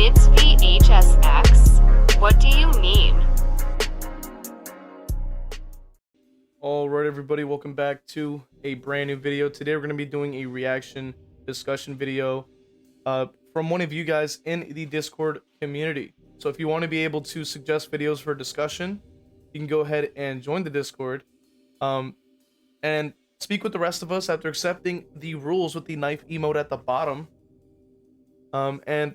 It's v.h.s.x. What do you mean? Alright everybody, welcome back to a brand new video. Today we're going to be doing a reaction discussion video from one of you guys in the Discord community. So if you want to be able to suggest videos for discussion, you can go ahead and join the Discord and speak with the rest of us after accepting the rules with the knife emote at the bottom. And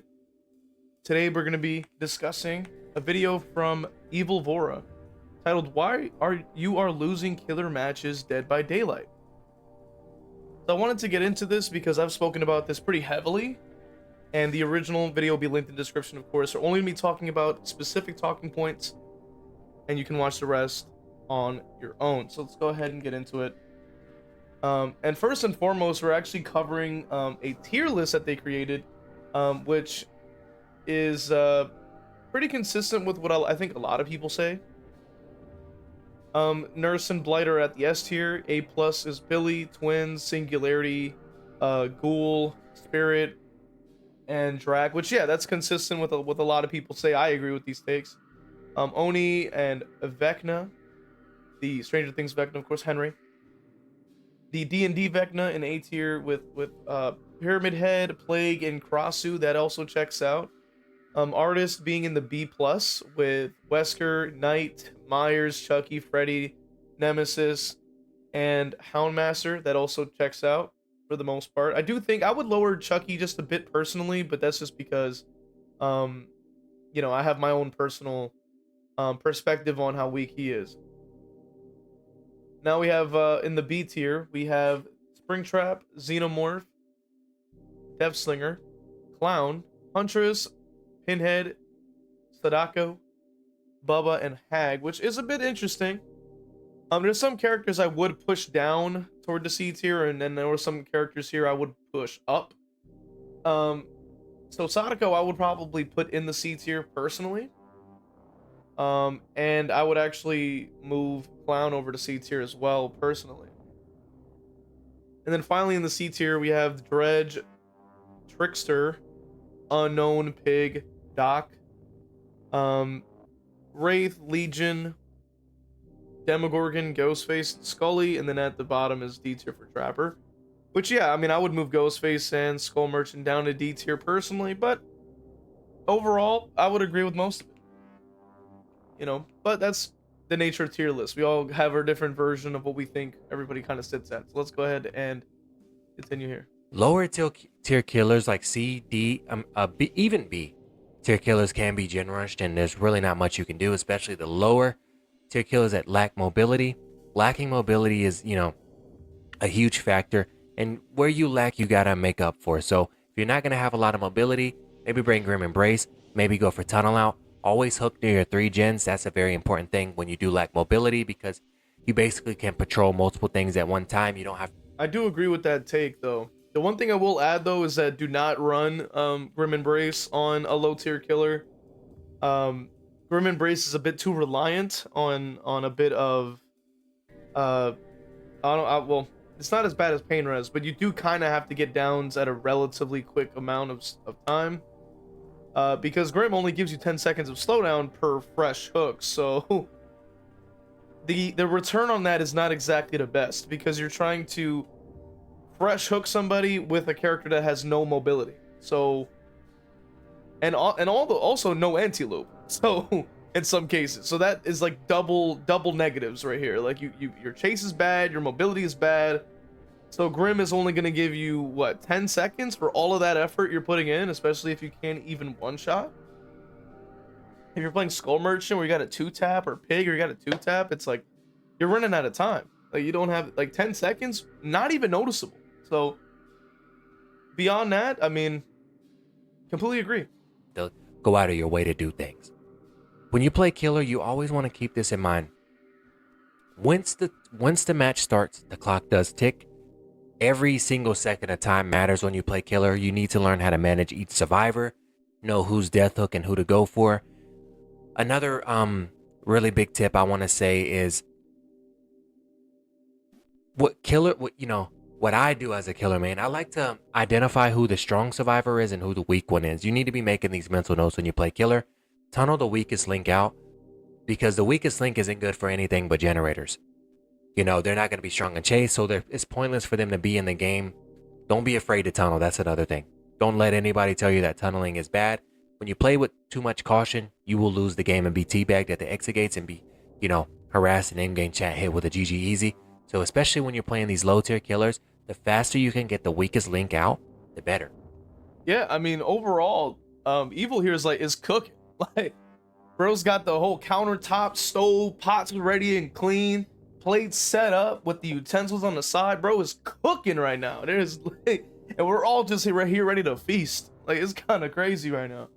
today we're going to be discussing a video from Evil Vora titled "Why Are You Losing Killer Matches Dead by Daylight?" So I wanted to get into this because I've spoken about this pretty heavily, and the original video will be linked in the description, of course. We're only going to be talking about specific talking points, and you can watch the rest on your own. So let's go ahead and get into it. And first and foremost, we're actually covering a tier list that they created, which is pretty consistent with what I think a lot of people say. Nurse and Blighter at the S tier. A plus is Billy, Twins, Singularity, Ghoul, Spirit, and Drag. Which, yeah, that's consistent with what a lot of people say. I agree with these takes. Oni and Vecna, the Stranger Things Vecna, of course, Henry. The D&D Vecna in A tier with Pyramid Head, Plague, and Crossu. That also checks out. Artist being in the B plus with Wesker, Knight, Myers, Chucky, Freddy, Nemesis, and Houndmaster. That also checks out for the most part. I do think I would lower Chucky just a bit personally, but that's just because you know, I have my own personal perspective on how weak he is. Now we have in the B tier, we have Springtrap, Xenomorph, Devslinger, Clown, Huntress, Pinhead, Sadako, Bubba, and Hag, which is a bit interesting. There's some characters I would push down toward the C tier, and then there were some characters here I would push up. So Sadako I would probably put in the C tier personally. And I would actually move Clown over to C tier as well personally. And then finally in the C tier we have Dredge, Trickster, Unknown, Pig, Doc, Wraith, Legion, Demogorgon, Ghostface, Scully, and then at the bottom is D tier for Trapper. Which, yeah, I mean, I would move Ghostface and Skull Merchant down to D tier personally, but overall, I would agree with most of it. You know, but that's the nature of tier lists. We all have our different version of what we think everybody kind of sits at. So let's go ahead and continue here. Lower tier killers like C, D, B, even B tier killers can be gen rushed, and there's really not much you can do, especially the lower tier killers that lack mobility. Lacking mobility is, you know, a huge factor, and where you lack, you gotta make up for. So if you're not gonna have a lot of mobility, maybe bring Grim Embrace, maybe go for Tunnel Out. Always hook near your 3 gens. That's a very important thing when you do lack mobility, because you basically can patrol multiple things at one time. You don't have. I do agree with that take, though. The one thing I will add, though, is that do not run Grim Embrace on a low tier killer. Grim Embrace is a bit too reliant on a bit of well, it's not as bad as Pain Res, but you do kind of have to get downs at a relatively quick amount of time. Because Grim only gives you 10 seconds of slowdown per fresh hook, so the return on that is not exactly the best, because you're trying to fresh hook somebody with a character that has no mobility. So also no anti-loop. So in some cases, so that is like double negatives right here. Like your chase is bad, your mobility is bad. So Grim is only going to give you, what, 10 seconds for all of that effort you're putting in, especially if you can't even one-shot? If you're playing Skull Merchant where you got a 2-tap, or Pig, or you got a 2-tap, it's like, you're running out of time. Like, you don't have, like, 10 seconds, not even noticeable. So, beyond that, I mean, completely agree. They'll go out of your way to do things. When you play killer, you always want to keep this in mind. Once the match starts, the clock does tick. Every single second of time matters when you play killer. You need to learn how to manage each survivor, know who's death hook and who to go for. Another really big tip I want to say is what what I do as a killer, man, I like to identify who the strong survivor is and who the weak one is. You need to be making these mental notes when you play killer. Tunnel the weakest link out, because the weakest link isn't good for anything but generators. You know, they're not going to be strong in chase, so it's pointless for them to be in the game. Don't be afraid to tunnel. That's another thing. Don't let anybody tell you that tunneling is bad. When you play with too much caution, you will lose the game and be teabagged at the exit gates and be, you know, harassed in in-game chat hit with a GG easy. So especially when you're playing these low tier killers, the faster you can get the weakest link out, the better. Yeah, I mean, overall, Evil here is cooking. Like, bro's got the whole countertop, stove, pots ready and clean, plates set up with the utensils on the side. Bro is cooking right now. There's like, and we're all just here ready to feast. Like, it's kind of crazy right now.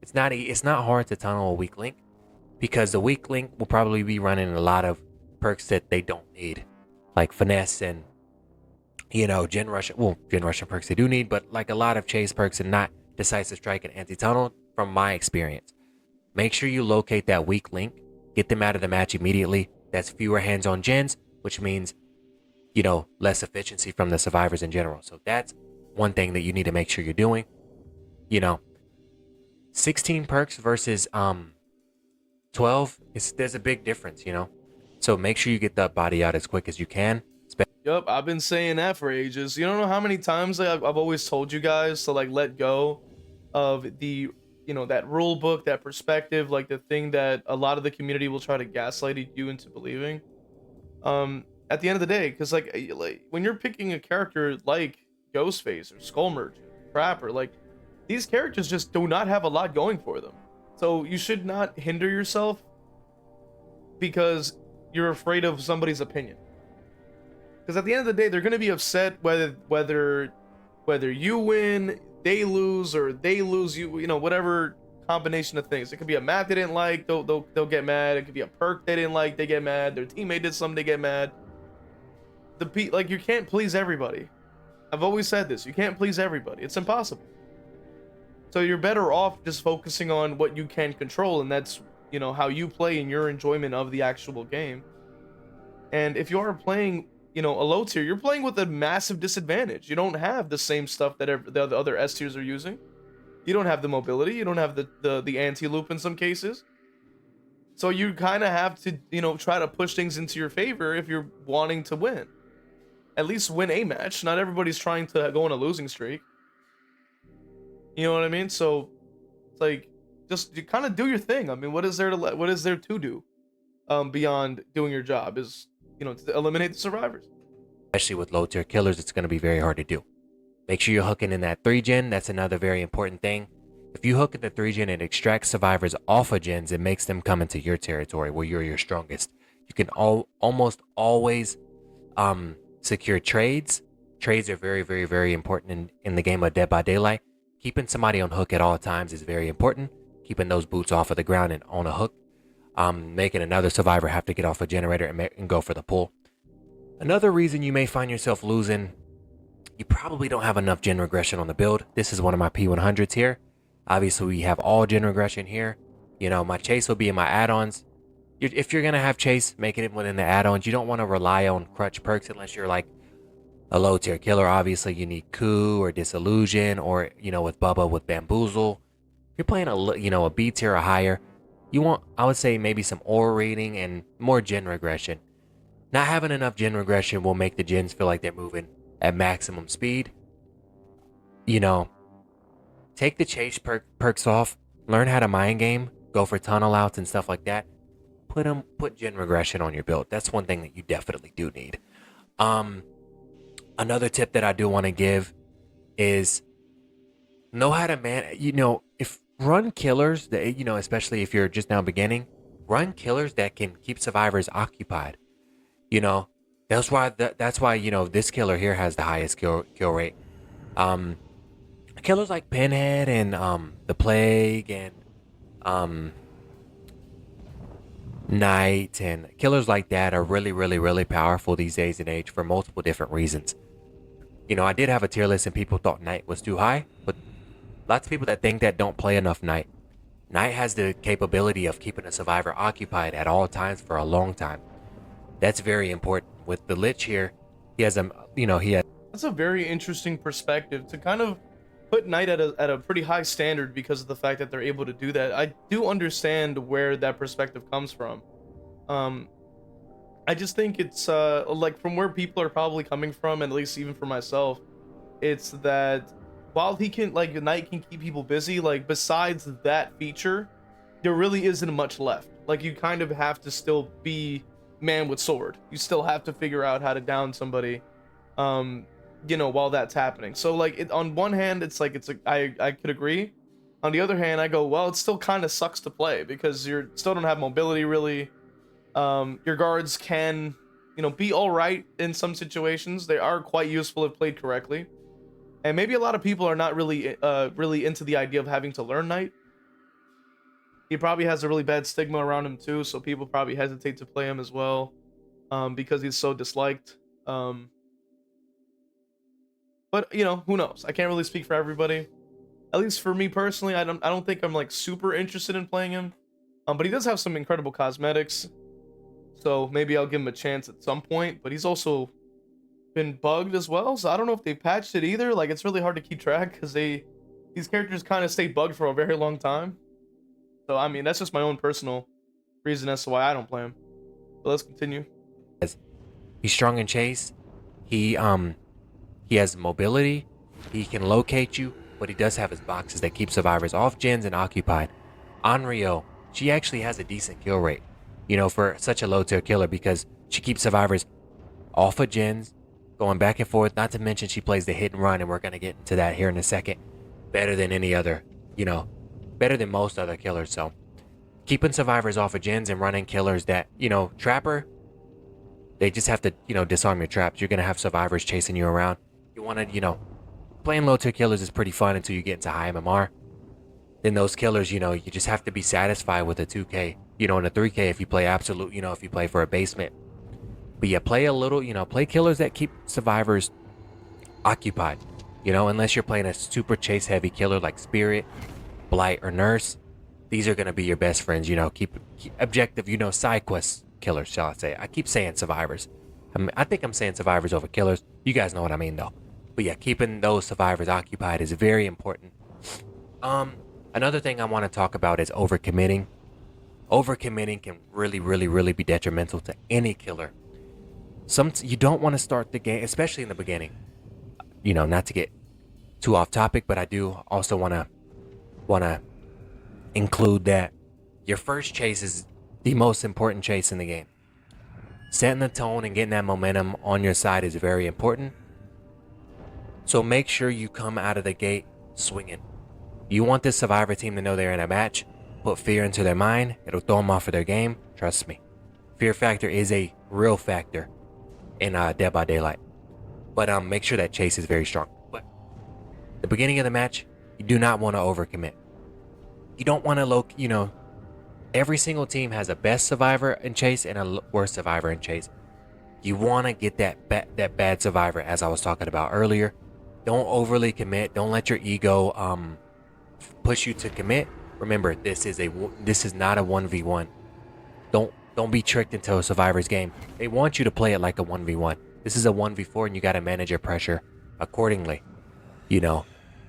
It's not hard to tunnel a weak link, because the weak link will probably be running a lot of perks that they don't need, like finesse and, you know, gen rush perks they do need, but like a lot of chase perks and not decisive strike and anti-tunnel. From my experience, make sure you locate that weak link, get them out of the match immediately. That's fewer hands-on gens, which means, you know, less efficiency from the survivors in general. So that's one thing that you need to make sure you're doing. You know, 16 perks versus 12, there's a big difference, you know. So make sure you get that body out as quick as you can. Yup, I've been saying that for ages. You don't know how many times I've always told you guys to like let go of the, you know, that rule book, that perspective, like the thing that a lot of the community will try to gaslight you into believing. At the end of the day, because like when you're picking a character like Ghostface or Skull Merchant, Trapper, like these characters just do not have a lot going for them. So you should not hinder yourself because you're afraid of somebody's opinion. Because at the end of the day, they're going to be upset whether you win, they lose, or they lose you know, whatever combination of things. It could be a map they didn't like, they'll get mad. It could be a perk they didn't like, they get mad. Their teammate did something, they get mad. Like, you can't please everybody. I've always said this, you can't please everybody. It's impossible. So you're better off just focusing on what you can control, and that's, you know, how you play and your enjoyment of the actual game. And if you are playing, you know, a low tier, you're playing with a massive disadvantage. You don't have the same stuff that the other S tiers are using. You don't have the mobility. You don't have the anti-loop in some cases. So you kind of have to, you know, try to push things into your favor if you're wanting to win. At least win a match. Not everybody's trying to go on a losing streak. You know what I mean? So it's like, just you kind of do your thing. I mean, what is there to do beyond doing your job? Is, you know, to eliminate the survivors. Especially with low tier killers, it's going to be very hard to do. Make sure you're hooking in that 3-gen. That's another very important thing. If you hook in the 3-gen, it extracts survivors off of gens and makes them come into your territory where you're your strongest. You can almost always secure trades. Trades are very, very, very important in the game of Dead by Daylight. Keeping somebody on hook at all times is very important. Keeping those boots off of the ground and on a hook. Making another survivor have to get off a generator and go for the pull. Another reason you may find yourself losing, you probably don't have enough gen regression on the build. This is one of my P100s here. Obviously, we have all gen regression here. You know, my chase will be in my add-ons. If you're going to have chase, make it within the add-ons. You don't want to rely on crutch perks unless you're like a low tier killer. Obviously, you need coup or disillusion, or, you know, with Bubba with bamboozle. If you're playing a B tier or higher, you want, I would say, maybe some aura rating and more gen regression. Not having enough gen regression will make the gens feel like they're moving at maximum speed. You know, take the chase perks off, learn how to mind game, go for tunnel outs and stuff like that. Put gen regression on your build. That's one thing that you definitely do need. Another tip that I do want to give is know how to run killers that, you know, especially if you're just now beginning, run killers that can keep survivors occupied. You know, that's why, you know, this killer here has the highest kill rate. Killers like Pinhead and the Plague and Knight and killers like that are really, really, really powerful these days and age for multiple different reasons. You know, I did have a tier list and people thought Knight was too high, but lots of people that think that don't play enough Knight. Knight has the capability of keeping a survivor occupied at all times for a long time. That's very important. With the Lich here, he has That's a very interesting perspective to kind of put Knight at a pretty high standard because of the fact that they're able to do that. I do understand where that perspective comes from. Um, I just think it's like from where people are probably coming from, and at least even for myself, it's that while he can like Knight can keep people busy, like besides that feature, there really isn't much left. Like you kind of have to still be man with sword. You still have to figure out how to down somebody, um, while that's happening. So like on one hand, it's like I could agree. On the other hand, I go, well, it still kind of sucks to play because you're still don't have mobility really. Your guards can, be all right in some situations. They are quite useful if played correctly. And maybe a lot of people are not really into the idea of having to learn Knight. He probably has a really bad stigma around him too, so people probably hesitate to play him as well, because he's so disliked. Um, but who knows? I can't really speak for everybody. At least for me personally, I don't think I'm like super interested in playing him. But he does have some incredible cosmetics, so maybe I'll give him a chance at some point. But he's also been bugged as well, so I don't know if they patched it either. Like it's really hard to keep track because these characters kind of stay bugged for a very long time. So I mean that's just my own personal reason as to why I don't play him. But let's continue. He's strong in chase. He has mobility. He can locate you, but he does have his boxes that keep survivors off gens and occupied. Onryo, she actually has a decent kill rate, for such a low tier killer because she keeps survivors off of gens, going back and forth. Not to mention she plays the hit and run, and we're gonna get into that here in a second. Better than any other, better than most other killers. So keeping survivors off of gens and running killers that, trapper, they just have to, disarm your traps. You're gonna have survivors chasing you around. You wanna, playing low tier killers is pretty fun until you get into high MMR. Then those killers, you just have to be satisfied with a 2K, and a 3K if you play absolute, if you play for a basement. But yeah, play a little, play killers that keep survivors occupied, unless you're playing a super chase heavy killer like Spirit, Blight, or Nurse. These are gonna be your best friends, keep objective, side quest killers, shall I say. I keep saying survivors. I think I'm saying survivors over killers. You guys know what I mean though. But yeah, keeping those survivors occupied is very important. Another thing I want to talk about is overcommitting. Overcommitting can really, really, really be detrimental to any killer. You don't want to start the game, especially in the beginning. Not to get too off topic, but I do also want to include that your first chase is the most important chase in the game. Setting the tone and getting that momentum on your side is very important. So make sure you come out of the gate swinging. You want this survivor team to know they're in a match. Put fear into their mind. It'll throw them off of their game. Trust me. Fear factor is a real factor in Dead by Daylight. But make sure that chase is very strong. But the beginning of the match, you do not want to overcommit. You don't want to every single team has a best survivor in chase and a worst survivor in chase. You want to get that bad survivor, as I was talking about earlier. Don't overly commit. Don't let your ego push you to commit. Remember, this is not a 1v1. Don't be tricked into a survivor's game. They want you to play it like a 1v1. This is a 1v4, and you got to manage your pressure accordingly.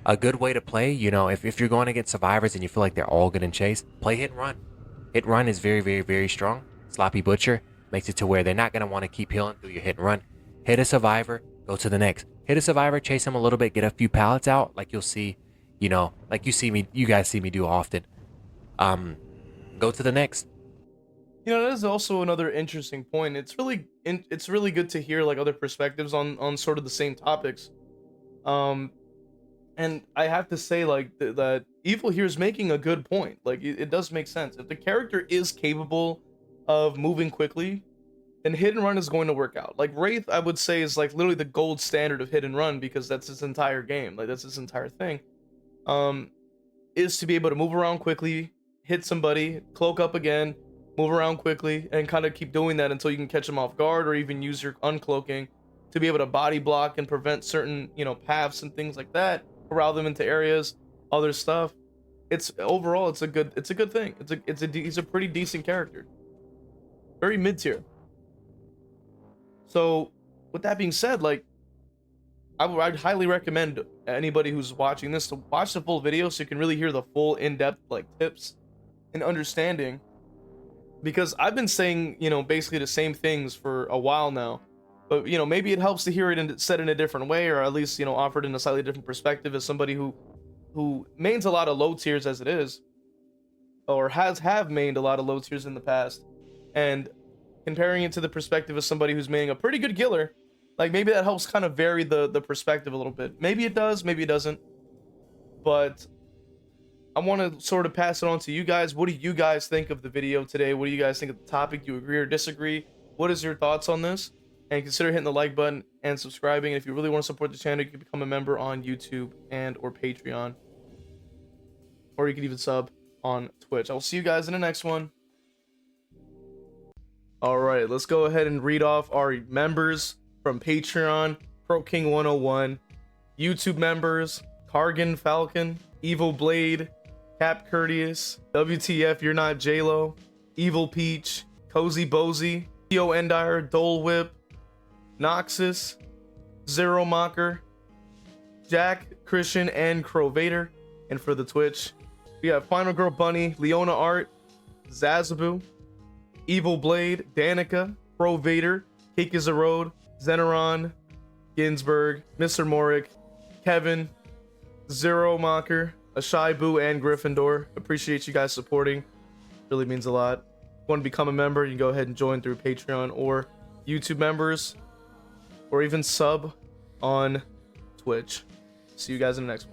A good way to play, if you're going to get survivors and you feel like they're all good in chase, play hit and run. Hit and run is very, very, very strong. Sloppy Butcher makes it to where they're not going to want to keep healing through your hit and run. Hit a survivor, go to the next. Hit a survivor, chase him a little bit, get a few pallets out, like you'll see, like you guys see me do often. Go to the next. That is also another interesting point. It's really good to hear like other perspectives on sort of the same topics. And I have to say like that Evil here is making a good point. Like it does make sense. If the character is capable of moving quickly, then hit and run is going to work out. Like Wraith, I would say, is like literally the gold standard of hit and run because that's his entire game. Like that's his entire thing. Is to be able to move around quickly, hit somebody, cloak up again, move around quickly, and kind of keep doing that until you can catch them off guard or even use your uncloaking to be able to body block and prevent certain, paths and things like that, corral them into areas, other stuff. It's overall, it's a good thing. He's a pretty decent character. Very mid tier. So with that being said, like I'd highly recommend anybody who's watching this to watch the full video so you can really hear the full in-depth like tips and understanding. Because I've been saying, you know, basically the same things for a while now, but you know, maybe it helps to hear it said in a different way, or at least, you know, offered in a slightly different perspective as somebody who mains a lot of low tiers as it is, or have mained a lot of low tiers in the past, and comparing it to the perspective of somebody who's maining a pretty good killer. Like maybe that helps kind of vary the perspective a little bit. Maybe it does, maybe it doesn't. But I want to sort of pass it on to you guys. What do you guys think of the video today? What do you guys think of the topic? Do you agree or disagree? What is your thoughts on this? And consider hitting the like button and subscribing. And if you really want to support the channel, you can become a member on YouTube and or Patreon. Or you can even sub on Twitch. I will see you guys in the next one. All right, let's go ahead and read off our members from Patreon. Pro King 101, YouTube members, Cargan Falcon, Evil Blade, Cap Courteous, WTF You're Not J-Lo, Evil Peach, Cozy Bozy, Theo Endire, Dole Whip, Noxus, Zero Mocker, Jack, Christian, and Crow Vader. And for the Twitch, we have Final Girl Bunny, Leona Art, Zazabu, Evil Blade, Danica, Crow Vader, Cake is a Road, Zeneron, Ginsburg, Mr. Morik, Kevin, Zero Mocker, Ashai Boo, and Gryffindor. Appreciate you guys supporting. Really means a lot. If you want to become a member, you can go ahead and join through Patreon or YouTube members, or even sub on Twitch. See you guys in the next one.